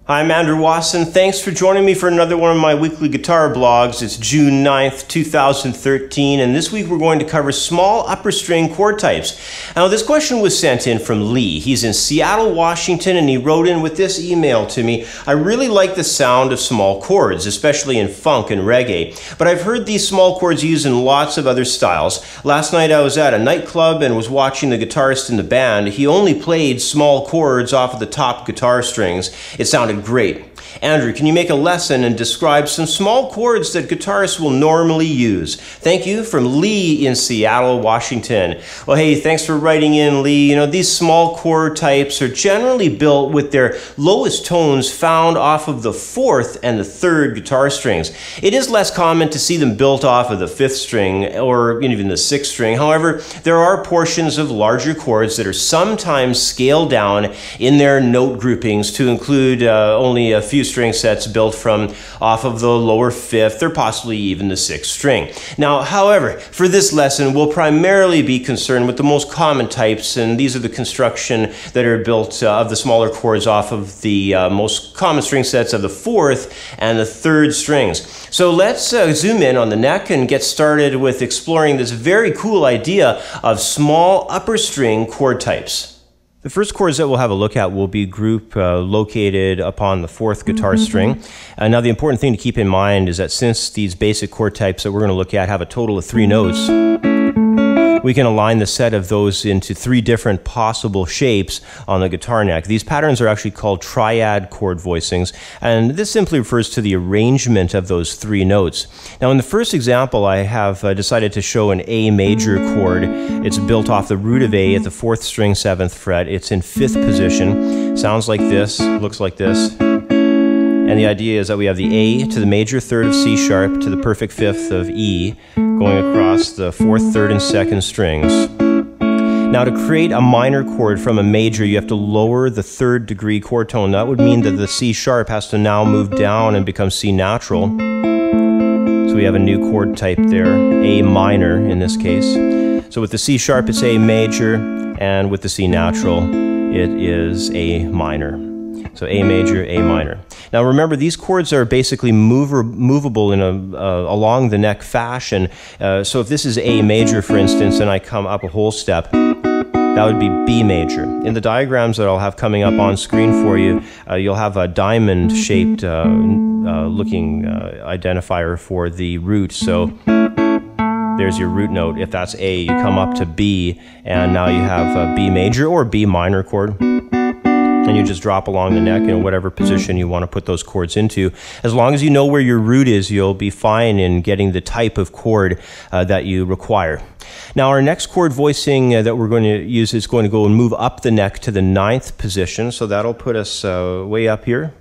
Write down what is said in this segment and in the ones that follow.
Hi, I'm Andrew Wasson. Thanks for joining me for another one of my weekly guitar blogs. It's June 9th, 2013, and this week we're going to cover small upper string chord types. Now, this question was sent in from Lee. He's in Seattle, Washington, and he wrote in with this email to me. I really like the sound of small chords, especially in funk and reggae, but I've heard these small chords used in lots of other styles. Last night I was at a nightclub and was watching the guitarist in the band. He only played small chords off of the top guitar strings. It sounded great. Andrew, can you make a lesson and describe some small chords that guitarists will normally use? Thank you, from Lee in Seattle, Washington. Well, hey, thanks for writing in, Lee. You know, these small chord types are generally built with their lowest tones found off of the fourth and the third guitar strings. It is less common to see them built off of the fifth string or even the sixth string. However, there are portions of larger chords that are sometimes scaled down in their note groupings to include only a few string sets built from off of the lower fifth or possibly even the sixth string. Now, however, for this lesson, we'll primarily be concerned with the most common types, and these are the construction that are built of the smaller chords off of the most common string sets of the fourth and the third strings. So let's zoom in on the neck and get started with exploring this very cool idea of small upper string chord types. The first chords that we'll have a look at will be group located upon the fourth guitar string. Now, the important thing to keep in mind is that since these basic chord types that we're going to look at have a total of 3 notes, we can align the set of those into 3 different possible shapes on the guitar neck. These patterns are actually called triad chord voicings, and this simply refers to the arrangement of those 3 notes. Now, in the first example, I have decided to show an A major chord. It's built off the root of A at the 4th string, 7th fret. It's in 5th position. Sounds like this, looks like this. And the idea is that we have the A to the major 3rd of C sharp to the perfect 5th of E going across the 4th, 3rd, and 2nd strings. Now, to create a minor chord from a major, you have to lower the 3rd degree chord tone. That would mean that the C sharp has to now move down and become C natural. So we have a new chord type there, A minor in this case. So with the C sharp, it's A major, and with the C natural, it is A minor. So A major, A minor. Now remember, these chords are basically movable in along the neck fashion. So if this is A major, for instance, and I come up a whole step, that would be B major. In the diagrams that I'll have coming up on screen for you, you'll have a diamond-shaped looking identifier for the root. So there's your root note. If that's A, you come up to B, and now you have a B major or B minor chord. And you just drop along the neck in whatever position you want to put those chords into. As long as you know where your root is, you'll be fine in getting the type of chord that you require. Now, our next chord voicing that we're going to use is going to go and move up the neck to the 9th position. So that'll put us way up here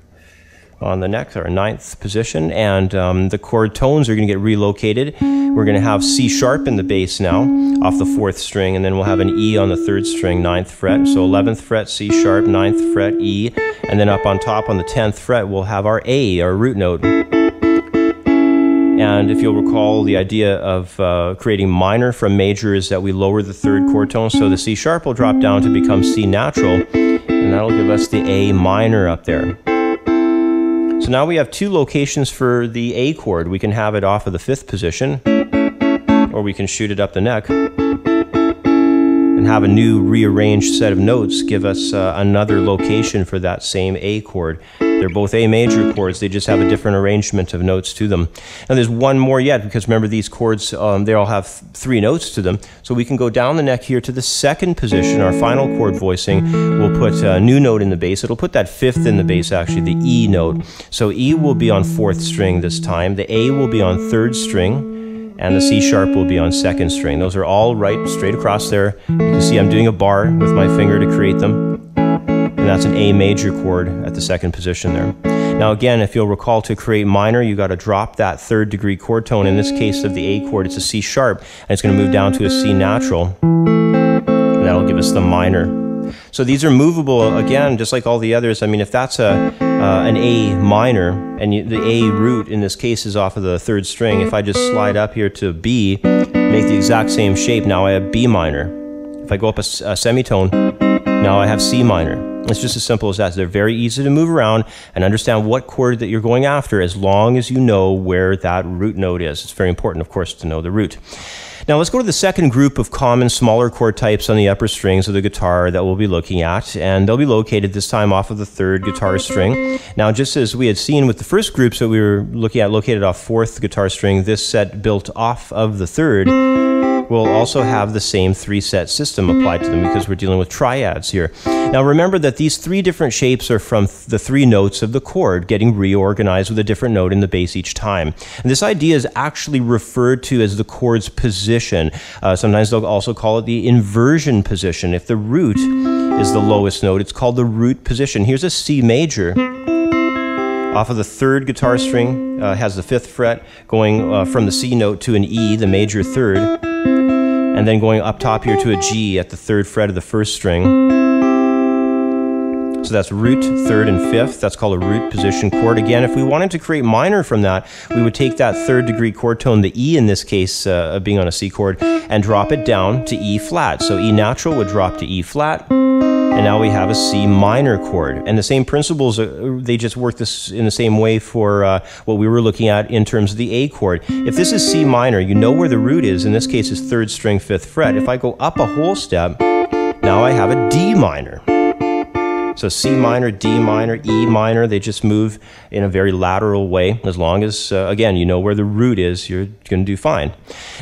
on the neck, our 9th position, and the chord tones are going to get relocated. We're going to have C sharp in the bass now off the 4th string, and then we'll have an E on the 3rd string, 9th fret. So 11th fret, C sharp, 9th fret, E, and then up on top on the 10th fret, we'll have our A, our root note. And if you'll recall, the idea of creating minor from major is that we lower the 3rd chord tone, so the C sharp will drop down to become C natural, and that'll give us the A minor up there. So now we have 2 locations for the A chord. We can have it off of the 5th position, or we can shoot it up the neck and have a new rearranged set of notes give us another location for that same A chord. They're both A major chords, they just have a different arrangement of notes to them. Now there's one more yet, because remember these chords, they all have 3 notes to them. So we can go down the neck here to the 2nd position, our final chord voicing. We'll put a new note in the bass. It'll put that 5th in the bass, actually, the E note. So E will be on 4th string this time, the A will be on 3rd string, and the C sharp will be on 2nd string. Those are all right straight across there. You can see I'm doing a bar with my finger to create them. And that's an A major chord at the 2nd position there. Now again, if you'll recall, to create minor, you got to drop that 3rd degree chord tone. In this case of the A chord, it's a C sharp, and it's going to move down to a C natural. And that'll give us the minor. So these are movable, again, just like all the others. I mean, if that's an A minor, and the A root in this case is off of the 3rd string, if I just slide up here to B, make the exact same shape, now I have B minor. If I go up a semitone, now I have C minor. It's just as simple as that. They're very easy to move around and understand what chord that you're going after as long as you know where that root note is. It's very important, of course, to know the root. Now let's go to the second group of common smaller chord types on the upper strings of the guitar that we'll be looking at, and they'll be located this time off of the third guitar string. Now, just as we had seen with the first groups that we were looking at located off fourth guitar string, this set built off of the third will also have the same three-set system applied to them because we're dealing with triads here. Now remember that these three different shapes are from the three notes of the chord getting reorganized with a different note in the bass each time. And this idea is actually referred to as the chord's position. Sometimes they'll also call it the inversion position. If the root is the lowest note, it's called the root position. Here's a C major. Off of the third guitar string, has the 5th fret going from the C note to an E, the major third, and then going up top here to a G at the 3rd fret of the 1st string. So that's root, 3rd, and 5th. That's called a root position chord. Again, if we wanted to create minor from that, we would take that 3rd degree chord tone, the E in this case being on a C chord, and drop it down to E flat. So E natural would drop to E flat. And now we have a C minor chord. And the same principles, they just work this in the same way for what we were looking at in terms of the A chord. If this is C minor, you know where the root is. In this case, it's 3rd string, 5th fret. If I go up a whole step, now I have a D minor. So C minor, D minor, E minor, they just move in a very lateral way. As long as, again, you know where the root is, you're going to do fine.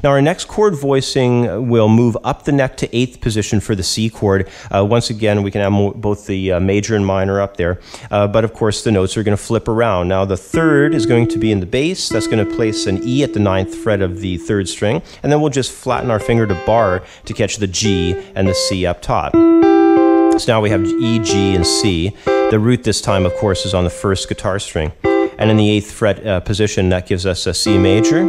Now our next chord voicing will move up the neck to 8th position for the C chord. Once again, we can have both the major and minor up there. But of course, the notes are going to flip around. Now the 3rd is going to be in the bass. That's going to place an E at the 9th fret of the 3rd string. And then we'll just flatten our finger to bar to catch the G and the C up top. So now we have E, G, and C. The root this time, of course, is on the 1st guitar string. And in the 8th fret position, that gives us a C major.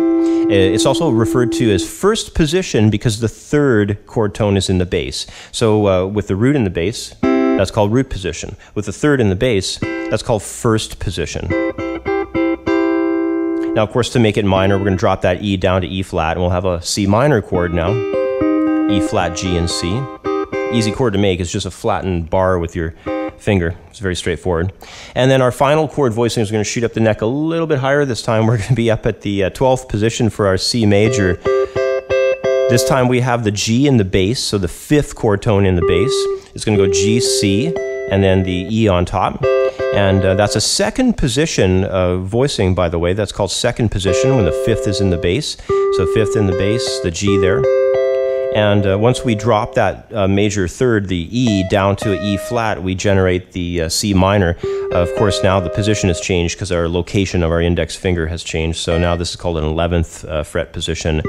It's also referred to as 1st position because the 3rd chord tone is in the bass. So with the root in the bass, that's called root position. With the 3rd in the bass, that's called 1st position. Now, of course, to make it minor, we're going to drop that E down to E flat, and we'll have a C minor chord now. E flat, G, and C. Easy chord to make. It's just a flattened bar with your finger. It's very straightforward. And then our final chord voicing is going to shoot up the neck a little bit higher. This time we're going to be up at the 12th position for our C major. This time we have the G in the bass, so the 5th chord tone in the bass. It's going to go G, C, and then the E on top. And that's a 2nd position voicing, by the way. That's called 2nd position when the 5th is in the bass. So 5th in the bass, the G there. And once we drop that major 3rd, the E, down to an E flat, we generate the C minor. Of course, now the position has changed because our location of our index finger has changed. So now this is called an 11th fret position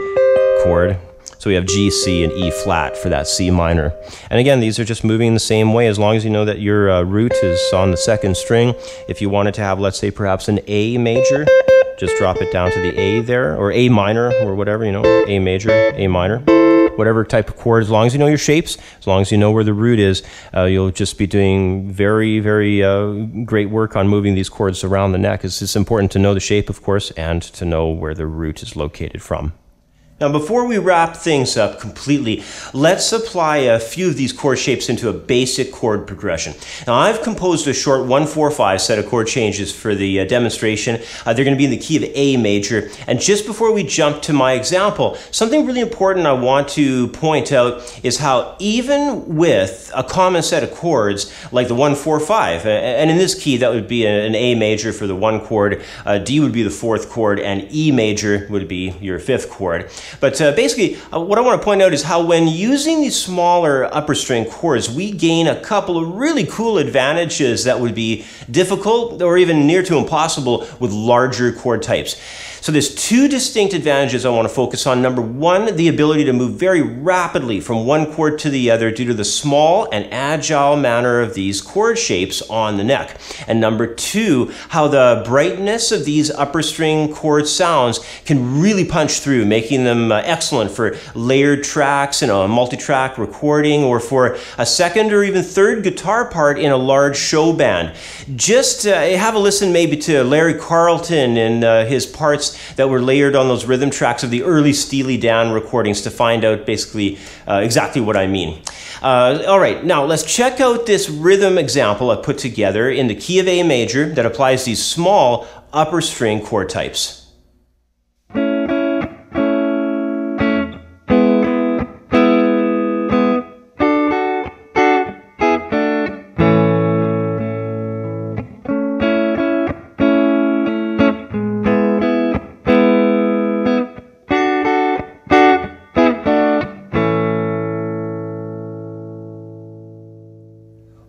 chord. So we have G, C, and E flat for that C minor. And again, these are just moving the same way as long as you know that your root is on the 2nd string. If you wanted to have, let's say, perhaps an A major, just drop it down to the A there, or A minor, or whatever, you know, A major, A minor. Whatever type of chord, as long as you know your shapes, as long as you know where the root is, you'll just be doing very, very great work on moving these chords around the neck. It's important to know the shape, of course, and to know where the root is located from. Now, before we wrap things up completely, let's apply a few of these chord shapes into a basic chord progression. Now, I've composed a short 1-4-5 set of chord changes for the demonstration. They're going to be in the key of A major. And just before we jump to my example, something really important I want to point out is how even with a common set of chords like the 1-4-5, and in this key that would be an A major for the 1 chord, D would be the 4th chord, and E major would be your 5th chord. But basically, what I want to point out is how when using these smaller upper string chords, we gain a couple of really cool advantages that would be difficult or even near to impossible with larger chord types. So there's 2 distinct advantages I want to focus on. Number 1, the ability to move very rapidly from one chord to the other due to the small and agile manner of these chord shapes on the neck. And number 2, how the brightness of these upper string chord sounds can really punch through, making them them excellent for layered tracks in a multi-track recording, or for a second or even third guitar part in a large show band. Just have a listen maybe to Larry Carlton and his parts that were layered on those rhythm tracks of the early Steely Dan recordings to find out basically exactly what I mean. All right, now let's check out this rhythm example I put together in the key of A major that applies these small upper string chord types.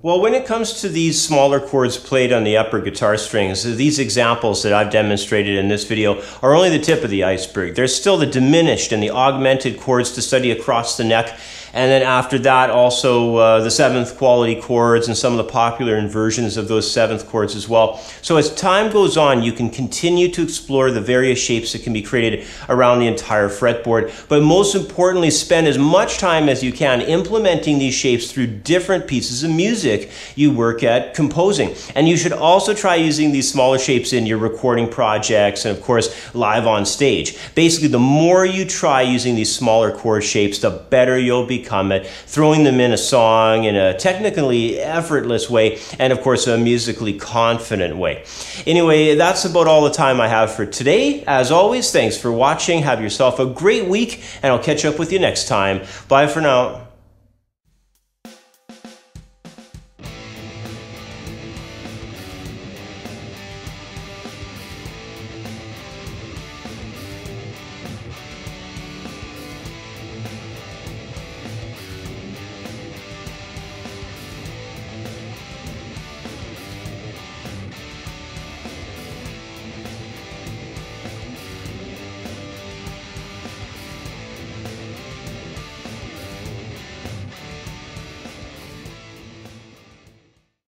Well, when it comes to these smaller chords played on the upper guitar strings, these examples that I've demonstrated in this video are only the tip of the iceberg. There's still the diminished and the augmented chords to study across the neck, and then after that also the seventh quality chords and some of the popular inversions of those seventh chords as well. So as time goes on, you can continue to explore the various shapes that can be created around the entire fretboard, but most importantly, spend as much time as you can implementing these shapes through different pieces of music you work at composing. And you should also try using these smaller shapes in your recording projects and of course live on stage. Basically, the more you try using these smaller chord shapes, the better you'll become at throwing them in a song in a technically effortless way and of course a musically confident way. Anyway, that's about all the time I have for today. As always, thanks for watching. Have yourself a great week and I'll catch up with you next time. Bye for now.